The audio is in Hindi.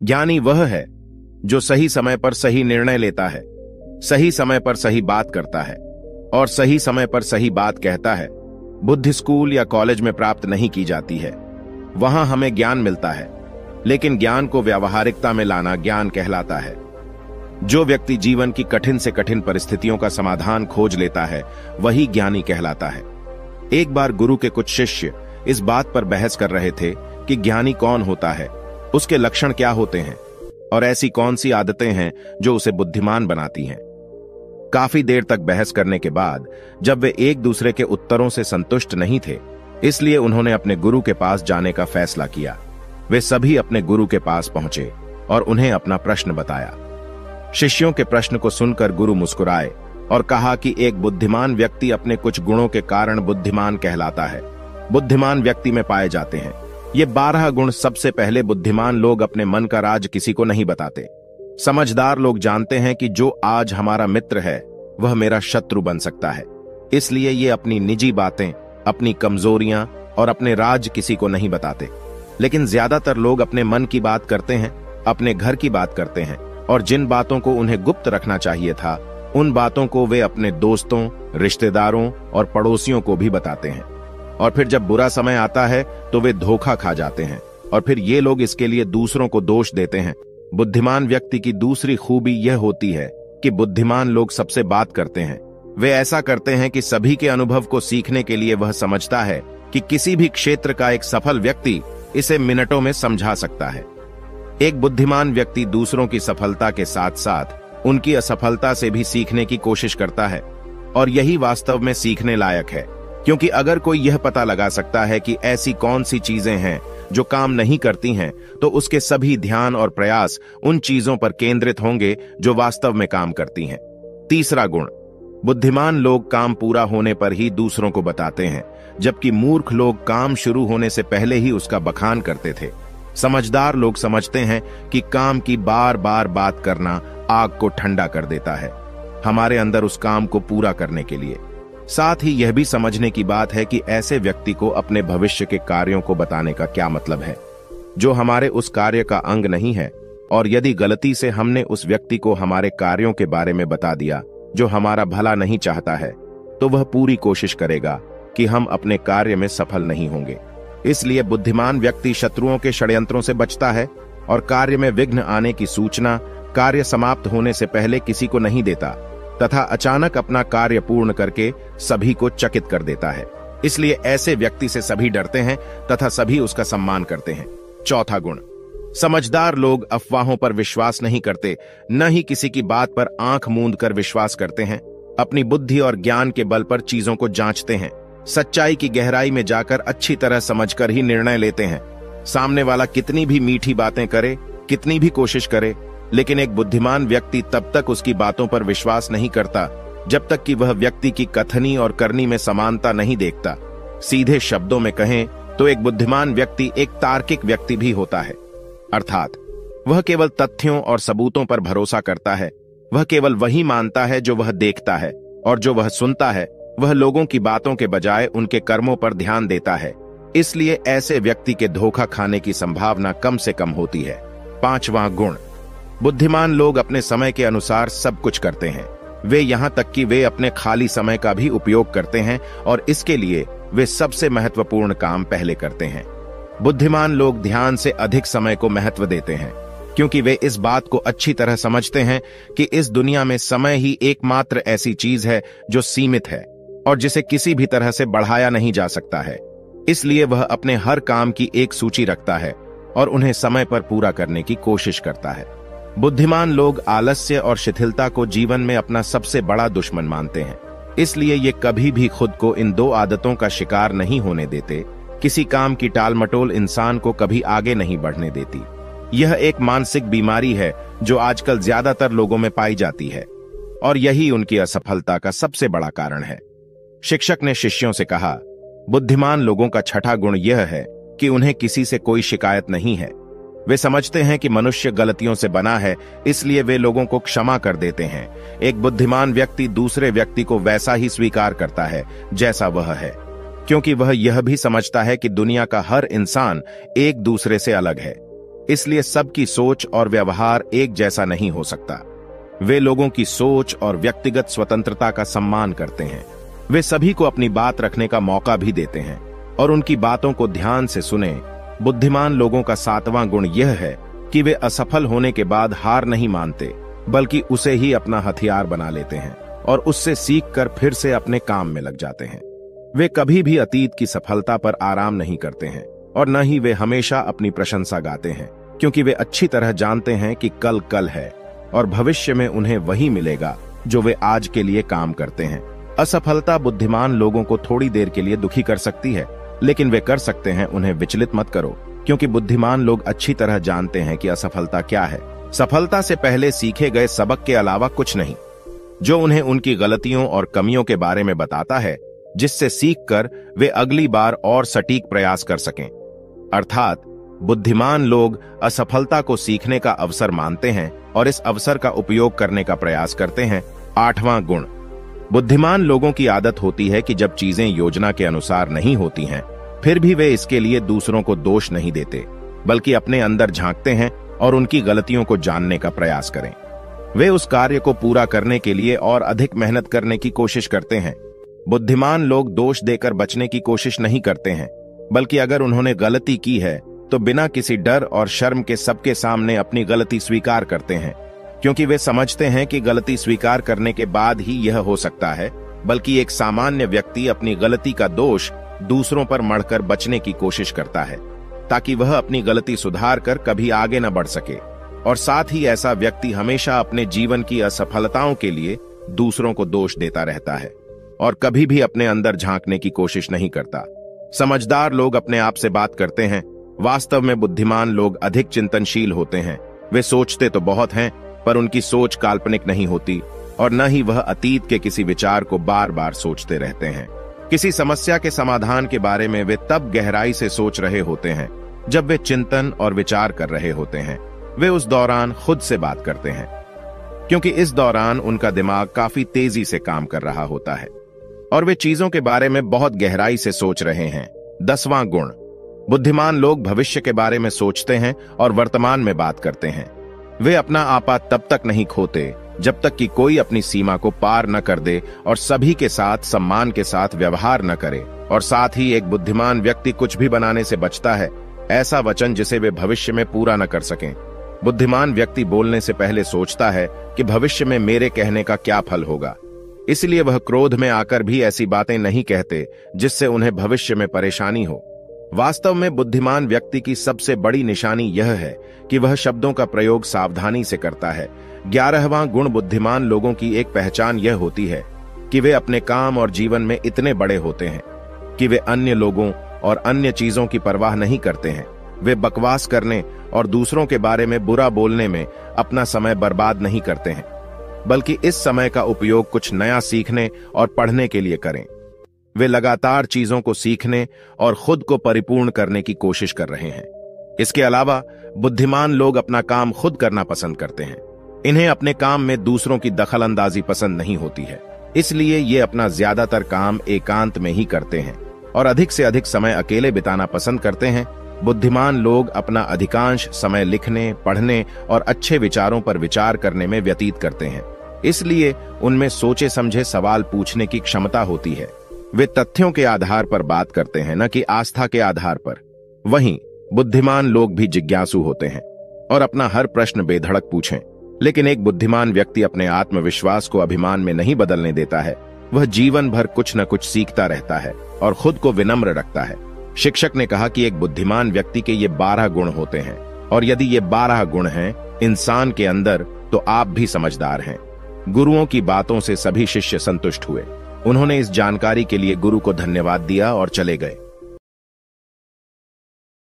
ज्ञानी वह है जो सही समय पर सही निर्णय लेता है, सही समय पर सही बात करता है और सही समय पर सही बात कहता है। बुद्धि स्कूल या कॉलेज में प्राप्त नहीं की जाती है, वहां हमें ज्ञान मिलता है, लेकिन ज्ञान को व्यावहारिकता में लाना ज्ञान कहलाता है। जो व्यक्ति जीवन की कठिन से कठिन परिस्थितियों का समाधान खोज लेता है, वही ज्ञानी कहलाता है। एक बार गुरु के कुछ शिष्य इस बात पर बहस कर रहे थे कि ज्ञानी कौन होता है, उसके लक्षण क्या होते हैं और ऐसी कौन सी आदतें हैं जो उसे बुद्धिमान बनाती हैं। काफी देर तक बहस करने के बाद जब वे एक दूसरे के उत्तरों से संतुष्ट नहीं थे, इसलिए उन्होंने अपने गुरु के पास जाने का फैसला किया। वे सभी अपने गुरु के पास पहुंचे और उन्हें अपना प्रश्न बताया। शिष्यों के प्रश्न को सुनकर गुरु मुस्कुराए और कहा कि एक बुद्धिमान व्यक्ति अपने कुछ गुणों के कारण बुद्धिमान कहलाता है। बुद्धिमान व्यक्ति में पाए जाते हैं ये 12 गुण। सबसे पहले, बुद्धिमान लोग अपने मन का राज किसी को नहीं बताते। समझदार लोग जानते हैं कि जो आज हमारा मित्र है वह मेरा शत्रु बन सकता है, इसलिए ये अपनी निजी बातें, अपनी कमजोरियां और अपने राज किसी को नहीं बताते। लेकिन ज्यादातर लोग अपने मन की बात करते हैं, अपने घर की बात करते हैं और जिन बातों को उन्हें गुप्त रखना चाहिए था, उन बातों को वे अपने दोस्तों, रिश्तेदारों और पड़ोसियों को भी बताते हैं। और फिर जब बुरा समय आता है तो वे धोखा खा जाते हैं और फिर ये लोग इसके लिए दूसरों को दोष देते हैं। बुद्धिमान व्यक्ति की दूसरी खूबी यह होती है कि बुद्धिमान लोग सबसे बात करते हैं। वे ऐसा करते हैं कि सभी के अनुभव को सीखने के लिए वह समझता है कि किसी भी क्षेत्र का एक सफल व्यक्ति इसे मिनटों में समझा सकता है। एक बुद्धिमान व्यक्ति दूसरों की सफलता के साथ साथ उनकी असफलता से भी सीखने की कोशिश करता है और यही वास्तव में सीखने लायक है, क्योंकि अगर कोई यह पता लगा सकता है कि ऐसी कौन सी चीजें हैं जो काम नहीं करती हैं, तो उसके सभी ध्यान और प्रयास उन चीजों पर केंद्रित होंगे जो वास्तव में काम करती हैं। तीसरा गुण, बुद्धिमान लोग काम पूरा होने पर ही दूसरों को बताते हैं, जबकि मूर्ख लोग काम शुरू होने से पहले ही उसका बखान करते थे। समझदार लोग समझते हैं कि काम की बार बार बात करना आग को ठंडा कर देता है, हमारे अंदर उस काम को पूरा करने के लिए। साथ ही यह भी समझने की बात है कि ऐसे व्यक्ति को अपने भविष्य के कार्यों को बताने का क्या मतलब है, जो हमारे उस कार्य का अंग नहीं है। और यदि गलती से हमने उस व्यक्ति को हमारे कार्यों के बारे में बता दिया जो हमारा भला नहीं चाहता है, तो वह पूरी कोशिश करेगा कि हम अपने कार्य में सफल नहीं होंगे। इसलिए बुद्धिमान व्यक्ति शत्रुओं के षड्यंत्रों से बचता है और कार्य में विघ्न आने की सूचना कार्य समाप्त होने से पहले किसी को नहीं देता तथा अचानक अपना कार्य पूर्ण करके सभी को चकित कर देता है। इसलिए ऐसे व्यक्ति से सभी डरते हैं तथा सभी उसका सम्मान करते हैं। चौथा गुण, समझदार लोग अफवाहों पर विश्वास नहीं करते, न ही किसी की बात पर आंख मूंद कर विश्वास करते हैं। अपनी बुद्धि और ज्ञान के बल पर चीजों को जांचते हैं, सच्चाई की गहराई में जाकर अच्छी तरह समझकर ही निर्णय लेते हैं। सामने वाला कितनी भी मीठी बातें करे, कितनी भी कोशिश करे, लेकिन एक बुद्धिमान व्यक्ति तब तक उसकी बातों पर विश्वास नहीं करता जब तक कि वह व्यक्ति की कथनी और करनी में समानता नहीं देखता। सीधे शब्दों में कहें तो एक बुद्धिमान व्यक्ति एक तार्किक व्यक्ति भी होता है, अर्थात वह केवल तथ्यों और सबूतों पर भरोसा करता है। वह केवल वही मानता है जो वह देखता है, और जो वह सुनता है वह लोगों की बातों के बजाय उनके कर्मों पर ध्यान देता है। इसलिए ऐसे व्यक्ति के धोखा खाने की संभावना कम से कम होती है। पांचवां गुण, बुद्धिमान लोग अपने समय के अनुसार सब कुछ करते हैं। वे यहां तक कि वे अपने खाली समय का भी उपयोग करते हैं और इसके लिए वे सबसे महत्वपूर्ण काम पहले करते हैं। बुद्धिमान लोग ध्यान से अधिक समय को महत्व देते हैं, क्योंकि वे इस बात को अच्छी तरह समझते हैं कि इस दुनिया में समय ही एकमात्र ऐसी चीज है जो सीमित है और जिसे किसी भी तरह से बढ़ाया नहीं जा सकता है। इसलिए वह अपने हर काम की एक सूची रखता है और उन्हें समय पर पूरा करने की कोशिश करता है। बुद्धिमान लोग आलस्य और शिथिलता को जीवन में अपना सबसे बड़ा दुश्मन मानते हैं, इसलिए ये कभी भी खुद को इन दो आदतों का शिकार नहीं होने देते। किसी काम की टालमटोल इंसान को कभी आगे नहीं बढ़ने देती। यह एक मानसिक बीमारी है जो आजकल ज्यादातर लोगों में पाई जाती है और यही उनकी असफलता का सबसे बड़ा कारण है। शिक्षक ने शिष्यों से कहा, बुद्धिमान लोगों का छठा गुण यह है कि उन्हें किसी से कोई शिकायत नहीं है। वे समझते हैं कि मनुष्य गलतियों से बना है, इसलिए वे लोगों को क्षमा कर देते हैं। एक बुद्धिमान व्यक्ति दूसरे व्यक्ति को वैसा ही स्वीकार करता है जैसा वह है, क्योंकि वह यह भी समझता है कि दुनिया का हर इंसान एक दूसरे से अलग है। इसलिए सबकी सोच और व्यवहार एक जैसा नहीं हो सकता। वे लोगों की सोच और व्यक्तिगत स्वतंत्रता का सम्मान करते हैं। वे सभी को अपनी बात रखने का मौका भी देते हैं और उनकी बातों को ध्यान से सुने। बुद्धिमान लोगों का 7वां गुण यह है कि वे असफल होने के बाद हार नहीं मानते, बल्कि उसे ही अपना हथियार बना लेते हैं और उससे सीखकर फिर से अपने काम में लग जाते हैं। वे कभी भी अतीत की सफलता पर आराम नहीं करते हैं और न ही वे हमेशा अपनी प्रशंसा गाते हैं, क्योंकि वे अच्छी तरह जानते हैं कि कल कल है और भविष्य में उन्हें वही मिलेगा जो वे आज के लिए काम करते हैं। असफलता बुद्धिमान लोगों को थोड़ी देर के लिए दुखी कर सकती है, लेकिन वे कर सकते हैं। उन्हें विचलित मत करो, क्योंकि बुद्धिमान लोग अच्छी तरह जानते हैं कि असफलता क्या है। सफलता से पहले सीखे गए सबक के अलावा कुछ नहीं, जो उन्हें उनकी गलतियों और कमियों के बारे में बताता है, जिससे सीखकर वे अगली बार और सटीक प्रयास कर सकें। अर्थात बुद्धिमान लोग असफलता को सीखने का अवसर मानते हैं और इस अवसर का उपयोग करने का प्रयास करते हैं। 8वां गुण, बुद्धिमान लोगों की आदत होती है कि जब चीजें योजना के अनुसार नहीं होती हैं, फिर भी वे इसके लिए दूसरों को दोष नहीं देते, बल्कि अपने अंदर झांकते हैं और उनकी गलतियों को जानने का प्रयास करें। वे उस कार्य को पूरा करने के लिए और अधिक मेहनत करने की कोशिश करते हैं। बुद्धिमान लोग दोष देकर बचने की कोशिश नहीं करते हैं, बल्कि अगर उन्होंने गलती की है तो बिना किसी डर और शर्म के सबके सामने अपनी गलती स्वीकार करते हैं, क्योंकि वे समझते हैं कि गलती स्वीकार करने के बाद ही यह हो सकता है, बल्कि एक सामान्य व्यक्ति अपनी गलती का दोष दूसरों पर मढ़कर बचने की कोशिश करता है, ताकि वह अपनी गलती सुधार कर कभी आगे न बढ़ सके। और साथ ही ऐसा व्यक्ति हमेशा अपने जीवन की असफलताओं के लिए दूसरों को दोष देता रहता है और कभी भी अपने अंदर झांकने की कोशिश नहीं करता। समझदार लोग अपने आप से बात करते हैं। वास्तव में बुद्धिमान लोग अधिक चिंतनशील होते हैं। वे सोचते तो बहुत हैं, पर उनकी सोच काल्पनिक नहीं होती और न ही वह अतीत के किसी विचार को बार बार सोचते रहते हैं। किसी समस्या के समाधान के बारे में वे तब गहराई से सोच रहे होते हैं जब वे चिंतन और विचार कर रहे होते हैं। वे उस दौरान खुद से बात करते हैं, क्योंकि इस दौरान उनका दिमाग काफी तेजी से काम कर रहा होता है और वे चीजों के बारे में बहुत गहराई से सोच रहे हैं। 10वां गुण, बुद्धिमान लोग भविष्य के बारे में सोचते हैं और वर्तमान में बात करते हैं। वे अपना आपा तब तक नहीं खोते जब तक कि कोई अपनी सीमा को पार न कर दे और सभी के साथ सम्मान के साथ व्यवहार न करे। और साथ ही एक बुद्धिमान व्यक्ति कुछ भी बनाने से बचता है, ऐसा वचन जिसे वे भविष्य में पूरा न कर सकें। बुद्धिमान व्यक्ति बोलने से पहले सोचता है कि भविष्य में मेरे कहने का क्या फल होगा, इसलिए वह क्रोध में आकर भी ऐसी बातें नहीं कहते जिससे उन्हें भविष्य में परेशानी हो। वास्तव में बुद्धिमान व्यक्ति की सबसे बड़ी निशानी यह है कि वह शब्दों का प्रयोग सावधानी से करता है। 11वां गुण, बुद्धिमान लोगों की एक पहचान यह होती है कि वे अपने काम और जीवन में इतने बड़े होते हैं कि वे अन्य लोगों और अन्य चीजों की परवाह नहीं करते हैं। वे बकवास करने और दूसरों के बारे में बुरा बोलने में अपना समय बर्बाद नहीं करते हैं, बल्कि इस समय का उपयोग कुछ नया सीखने और पढ़ने के लिए करें। वे लगातार चीजों को सीखने और खुद को परिपूर्ण करने की कोशिश कर रहे हैं। इसके अलावा बुद्धिमान लोग अपना काम खुद करना पसंद करते हैं। इन्हें अपने काम में दूसरों की दखलंदाजी पसंद नहीं होती है, इसलिए ये अपना ज्यादातर काम एकांत में ही करते हैं और अधिक से अधिक समय अकेले बिताना पसंद करते हैं। बुद्धिमान लोग अपना अधिकांश समय लिखने, पढ़ने और अच्छे विचारों पर विचार करने में व्यतीत करते हैं, इसलिए उनमें सोचे समझे सवाल पूछने की क्षमता होती है। वे तथ्यों के आधार पर बात करते हैं, न कि आस्था के आधार पर। वहीं बुद्धिमान लोग भी जिज्ञासु होते हैं और अपना हर प्रश्न बेधड़क पूछें, लेकिन एक बुद्धिमान व्यक्ति अपने आत्मविश्वास को अभिमान में नहीं बदलने देता है। वह जीवन भर कुछ न कुछ सीखता रहता है और खुद को विनम्र रखता है। शिक्षक ने कहा कि एक बुद्धिमान व्यक्ति के ये 12 गुण होते हैं, और यदि ये 12 गुण हैं इंसान के अंदर, तो आप भी समझदार हैं। गुरुओं की बातों से सभी शिष्य संतुष्ट हुए। उन्होंने इस जानकारी के लिए गुरु को धन्यवाद दिया और चले गए।